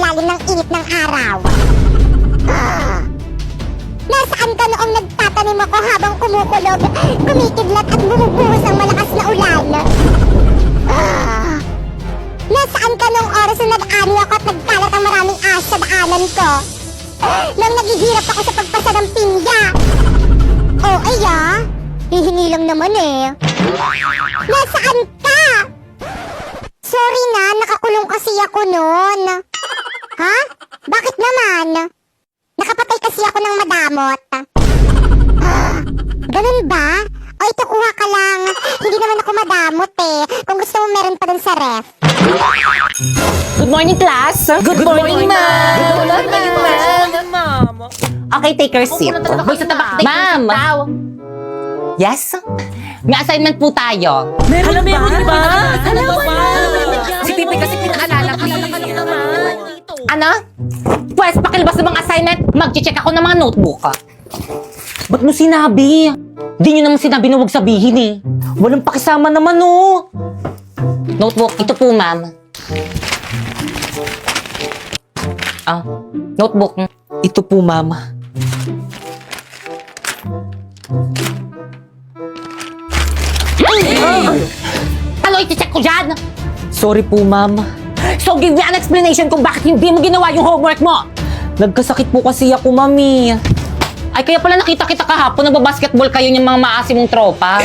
ilalim ng init ng araw. Nasaan ka noong nagtatanim ako habang kumukulog, kumikidlat at bumubuhos ng malakas na ulan? Nasaan ka noong oras na nag-ani ako at nagkalat ang maraming ahas sa daanan ko? Nang naghihirap ako sa pagpasa ng pingga? Oh, hihingi lang naman eh. Nasaan ka? Sorry na, nakakulong kasi ako noon. Ha? Bakit naman? Nakapatay kasi ako ng madamot. Ganun ba? O ito, kuha ka lang. Hindi naman ako madamot eh. Kung gusto mo, meron pa dun sa ref. Good morning, class! Good morning, ma'am! Good morning, ma'am! Okay, take your seat. Boy, sa tabak, Ma'am! Yes? May assignment po tayo. Meron ba? Alam mo ba? Si Tipi kasi pinaalala ko. Ano? Pwes, pakilabas ng mga assignment. Mag-check ako ng mga notebook. Ba't mo sinabi? Di nyo naman sinabi na huwag sabihin eh. Walang pakisama naman oh. Notebook, ito po ma'am. Notebook. Ito po ma'am. Ano i-check ko dyan? Sorry po ma'am. So give me an explanation kung bakit hindi mo ginawa yung homework mo. Nagkasakit po kasi ako mami. Ay, kaya pala nakita kita kahapon, nagbabasketball kayo ng mga maasim mong tropa.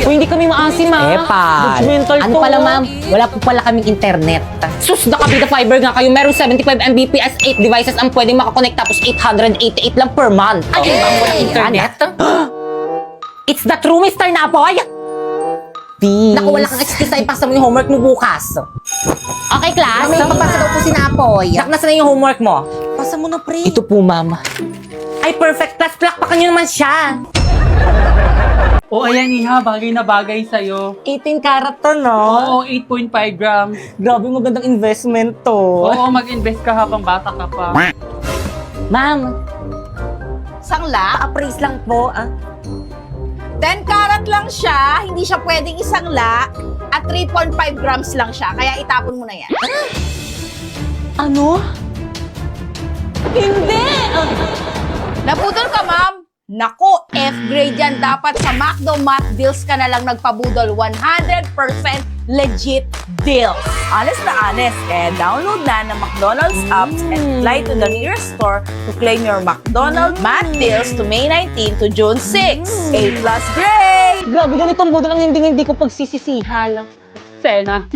Kung hindi kami maasim, ha? Judgmental Ano to. Pala, ma'am? Wala po pala kaming internet. Sus, nakabida fiber nga kayo. Meron 75 Mbps, 8 devices ang pwedeng makakonect tapos 888 lang per month. Ay, bang walang internet? It's the true, Mr. Napoy! Peace. Naku, wala kang excuse na ipasa mo yung homework mo bukas. Okay, class? May papasa daw po si Napoy. Nasa na yung homework mo? Pasa mo na, pre. Ito po, ma'am. Ay, perfect class. Plakpakan nyo naman siya. O ayan Iha, bagay na bagay sa'yo. 18 karat to, no? Oo, 8.5 grams. Grabe, magandang investment to. Oo, mag-invest ka habang bata ka pa. Ma'am, Sangla? appraise lang po, 10 karat lang siya, hindi siya pwedeng isangla, at 3.5 grams lang siya, kaya itapon mo na yan. Ano? Hindi! Nabudol ka, ma'am? Nako, F-grade yan. Dapat sa McDo Math Deals ka na lang nagpabudol. 100% legit deals. Honest na honest. Kaya download na ng McDonald's apps and fly to the nearest store to claim your McDonald's Math Deals to May 19 to June 6. A+ grade! Grabe, ganitong budol ang hindi ko pagsisisihan. Sena.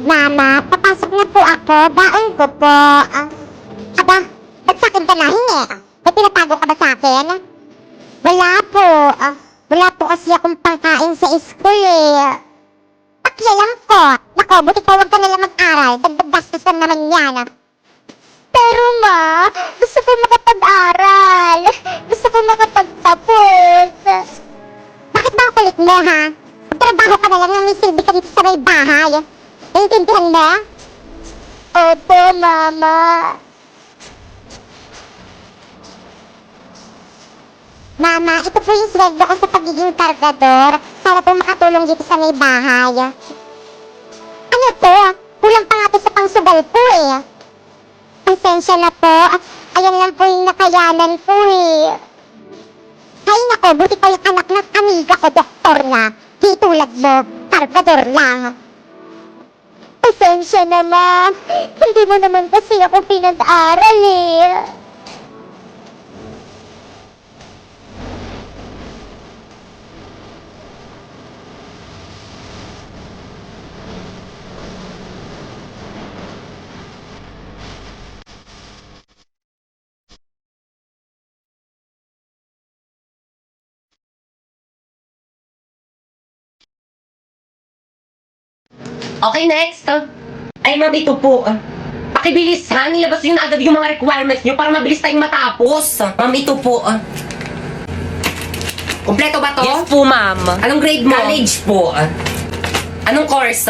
Mama, papasok na po ako. Baon ko po. Aba, ba't sa akin ka nahingi? May pinatago ka ba sa akin? Wala po. Wala po kasi akong pangkain sa school eh. Pakialam ko. Nako, buti pa huwag ka nalang mag-aral. Dagdag gastos lang naman yan. Pero ma, gusto ko makapag-aral. Gusto ko makapagtapos. Bakit ba ang kulit mo, ha? Magtrabaho ka na lang nang may silbi ka dito sa may bahay. Naintindihan mo? Opo, Mama. Mama, ito po yung sweldo ko sa pagiging kargador para po makatulong dito sa may bahay. Ano to? Kulang pa nga to sa pangsugal po eh. Pasensya na po. Ayan lang po yung nakayanan po eh. Hay nako, buti pa yung anak ng amiga ko, doktor na. Di tulad mo, kargador lang. Pasensya na, ma'am. Hindi mo naman kasi ako pinag-aral eh. Okay, next. Ay, ma'am, ito po. Pakibilis, ha? Nilabas nyo na agad yung mga requirements nyo para mabilis tayong matapos. Ma'am, ito po. Kompleto ba to? Yes po, ma'am. Anong grade mo? College po. Anong course?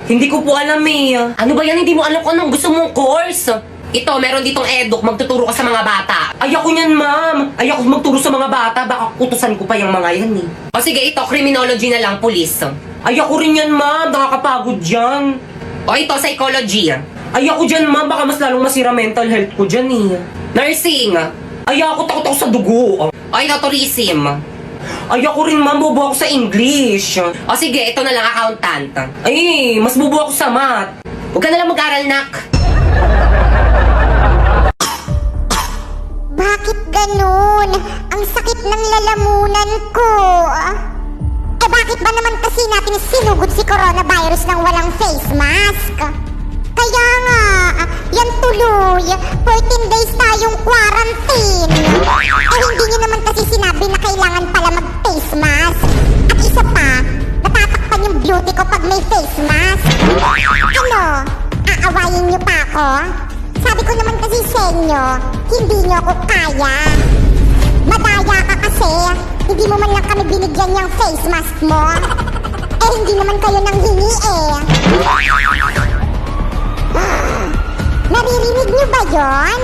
Hindi ko po alam eh. Ano ba yan? Hindi mo alam kung anong gusto mong course. Ito, meron ditong eduk. Magtuturo ka sa mga bata. Ayoko niyan, ma'am. Ayoko magturo sa mga bata. Baka kutusan ko pa yung mga yan eh. O sige, ito, criminology na lang, police. Ayoko rin yan, ma'am. Nakakapagod yan. O ito, psychology. Ayoko dyan, ma'am. Baka mas lalong masira mental health ko dyan eh. Nursing. Ayoko, takot ako sa dugo. O ito, tourism. Ayoko rin, ma'am. Bobo ako sa English. O sige, ito na lang, accountant. Ay, mas bobo ako sa math. Huwag ka na lang mag-aral, nak. Bakit ganun? Ang sakit ng lalamunan ko. Eh bakit ba naman kasi natin sinugod si coronavirus ng walang face mask? Kaya nga, yan tuloy, 14 days tayong quarantine. Eh hindi nyo naman kasi sinabi na kailangan pala mag-face mask. At isa pa, natatakpan yung beauty ko pag may face mask. Ano, aawayin nyo pa ako? Sabi ko naman kasi sa inyo, hindi nyo ako kaya. Madaya ka kasi, hindi mo man lang kami binigyan yung face mask mo. Eh hindi naman kayo nang hingi eh. Naririnig nyo ba yon?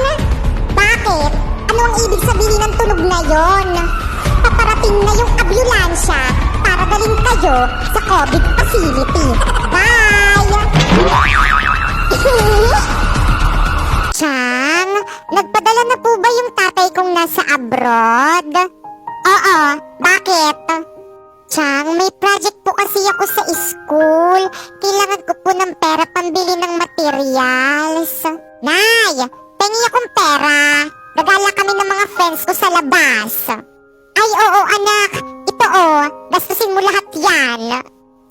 Bakit? Ano ang ibig sabihin ng tunog na yon? Paparating na yung ambulansya para dalhin kayo sa COVID facility. Bye! Chang, nagpadala na po ba yung tatay kong nasa abroad? Oo, bakit? Chang, may project po kasi ako sa school. Kailangan ko po ng pera pambili ng materials. Nay, pengi akong pera. Nagala kami ng mga friends ko sa labas. Ay, oo anak. Ito gastusin mo lahat yan.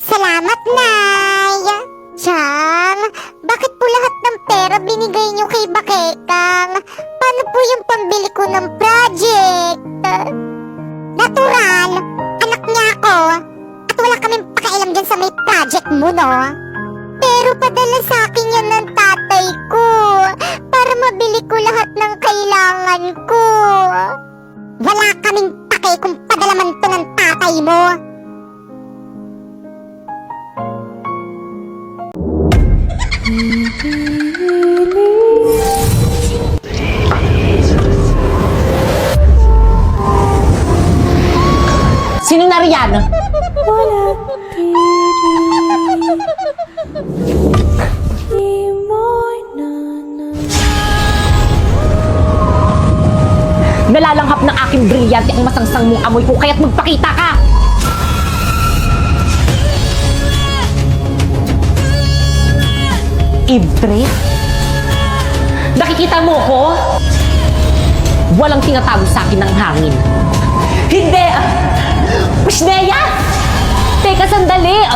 Salamat, Nay. Chang, bakit po lahat ng pera binigay niyo kay Bakekang? Paano po yung pambili ko ng project? Natural, anak niya ako. At wala kaming pakialam dyan sa may project mo, no? Pero padala sa akin yan ng tatay ko para mabili ko lahat ng kailangan ko. Wala kaming pake kung padala man to ng tatay mo. Sino na riyan? Nalalanghap ng aking brilyante ang masangsang mong amoy ko, kaya't magpakita ka! Ibre? Nakikita mo ko? Walang tinatago sa akin ng hangin. Hindi! Pusneya! Teka, sandali!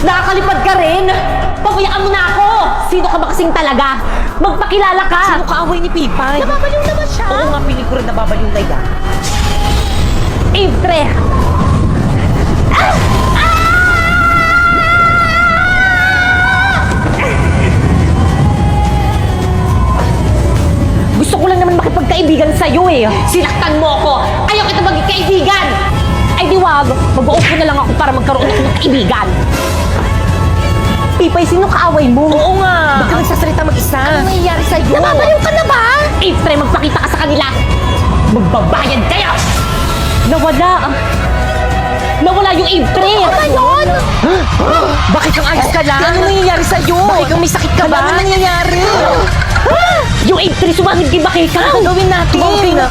Nakakalipad ka rin! Pabayaan mo na ako! Sino ka ba kasing talaga? Magpakilala ka! Sino kaaway ni Pipay? Nababaliw naman siya! Oo nga, piling ko rin nababaliw na yan. Ibre! Gusto ko lang naman makipagkaibigan sa'yo eh. Sinaktan mo ako. Ayaw kita maging kaibigan. Ay di wag. Mag-uupo na lang ako para magkaroon ako ng kaibigan. Pipay, sino kaaway mo? Oo nga. Ba't ka nagsasalita mag-isa? Ano nangyayari sa'yo? Nababaliw ka na ba? Ifre, magpakita ka sa kanila. Magbabayad kayo! Nawala. Nawala yung Ifre. Ano yun? Bakit kang ayos ka lang? Ano nangyayari sa'yo? Bakit kang may sakit ka ba? Ano nangyayari? Yung Ifre, sumangit kay Bakekang. Ano gawin natin? Dali na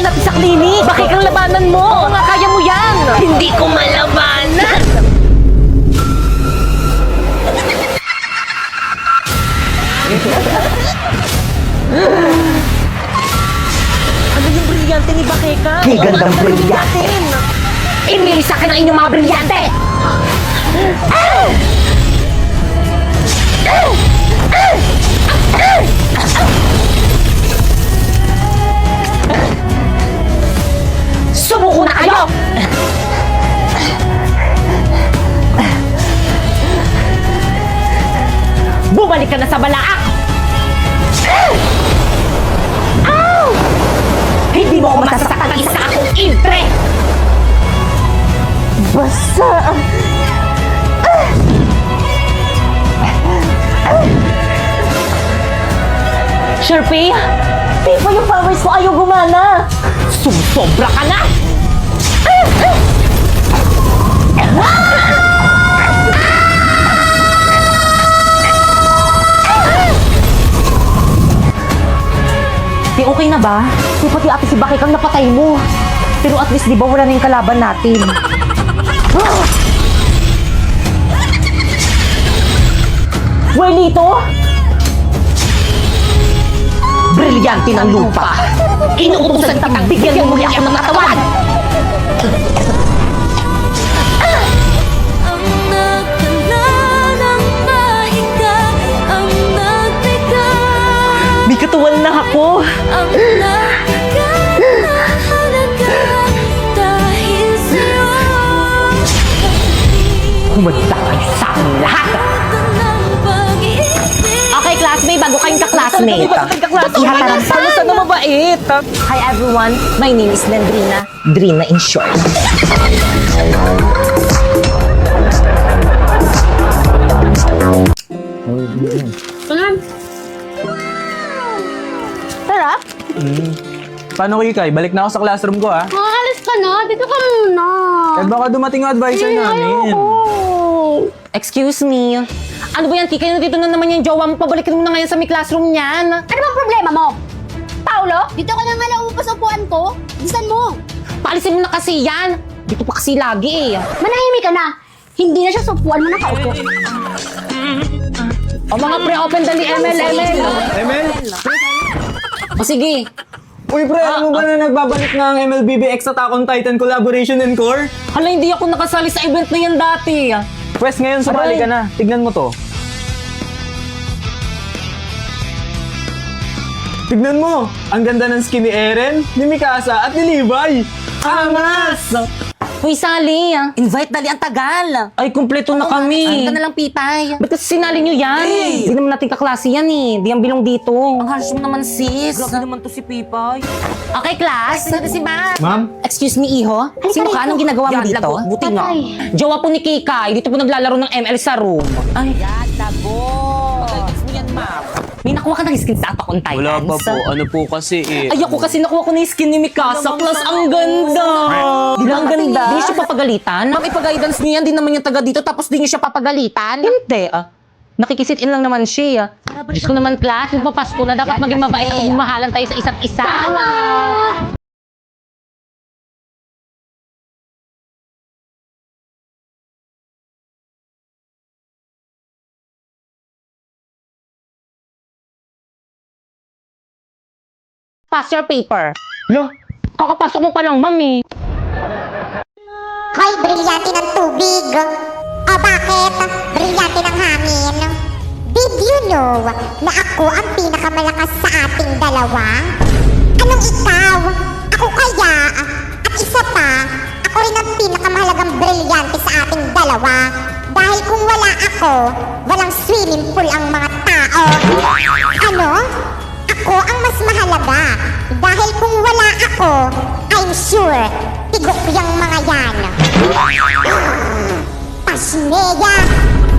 natin sa klinik. Bakekang labanan mo. Oo nga, kaya mo yan. Hindi ko malabanan. Ano yung brilyante ni Bakekang? Kay gandang brilyante. Imilis sa akin ang inyong mga brilyante. Sumuko na kayo! Bumalik ka na sa balaak! Ow! Hindi mo ako masasaktan ng isa akong Ifre! Basta! Sharpie? Di pa yung powers ko ayaw gumana! Sumusobra ka na! Di okay na ba? Di pati ate si Bakit ang napatay mo. Pero at least di ba wala na yung kalaban natin. Buelito! Brilyante ng lupa! Inuutusan kitang bigyan mo muli ako ng katawan! Ang nagdala ng mahiga, ang nagbigay, May katawan na ako. ang nagbigay ng halaga dahil sa'yo. Humanda kayo sa akin lahat. Ito ng pag-ibig. Okay, classmate, bago kayong ka-classmate. Ihatarang sa na mabait. Hi everyone, my name is Nandrina. Drina in short. Sarap. Paano Kikay? Balik na ako sa classroom ko, ha? Alis ka na. Dito ka muna. Eh baka dumating yung advisor namin. Excuse me. Ano ba yan, Kika? Dito na naman yung jowa mo. Pabalikin mo na ngayon sa may classroom niyan. Ano bang problema mo? Paulo? Dito ka na nga nauupas upuan ko. Bisan mo. Paalisin mo na kasi yan. Dito pa kasi lagi eh. Manahimik ka na. Hindi na siya sa upuan mo nakaupo. O mga pre-open dali, ML. ML? O sige. Uy pre, alam mo ba na nagbabalik na ang MLBB X Attack on Titan collaboration encore? Hala, hindi ako nakasali sa event na yan dati. Pwes ngayon sumali ka na. Tignan mo to. Tignan mo! Ang ganda ng skin ni Eren, ni Mikasa, at ni Levi! Angas! Uy, Sally. Invite dali ang tagal. Ay, kumpleto na kami. Ano ka na lang, Pipay. Ba't kasi sinali nyo yan? Hindi naman natin kaklase yan eh. Di ang bilong dito. Ang harsh mo naman, sis. Grabe naman to si Pipay. Okay, class. Si Ma'am. Ma'am? Excuse me, Iho. Sino ka? Anong ginagawa mo dito? Buti nga. Jowa po ni Kikay. Dito po naglalaro ng ML sa room. Ay. Yan, labo. Pagkalitis mo yan, Ma'am. May nakuha ka ng skin sa Attack on Titans? Wala pa po. Ano po kasi eh. Ay, ako kasi nakuha ko na yung skin ni Mikasa. Plus, ang ganda! Di ba ang ganda? Di niyo siya papagalitan? Ma'am, ipag-guidance niya yan. Di naman yung taga dito. Tapos di niyo siya papagalitan? Hindi, nakikisit in lang naman siya. Diyos ko naman, class. Papasko na. Dapat maging mabait at mahalan tayo sa isa't isa. Pass your paper. Lo, kakapasok mo pa lang, mami. Hoy, brilyante ng tubig. O bakit? Brilyante ng hangin. Did you know na ako ang pinakamalakas sa ating dalawa? Anong ikaw? Ako kaya? At isa pa, ako rin ang pinakamahalagang brilyante sa ating dalawa. Dahil kung wala ako, walang swimming pool ang mga tao. Ano? Ako ang mas mahalaga. Dahil kung wala ako, I'm sure, tigok yung mga yan. Pasneya!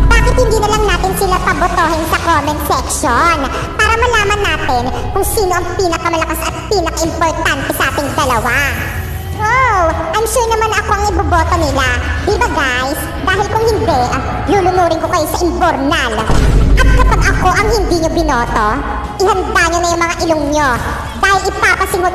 Bakit hindi na lang natin sila pabotohin sa comment section para malaman natin kung sino ang pinakamalakas at pinaka-importante sa ating dalawa? Oh, I'm sure naman ako ang iboboto nila. Diba guys? Dahil kung hindi, lulunurin ko kayo sa imbornal. At kapag ako ang hindi nyo binoto, ihanda nyo na yung mga ilong nyo. Dahil ipapasingot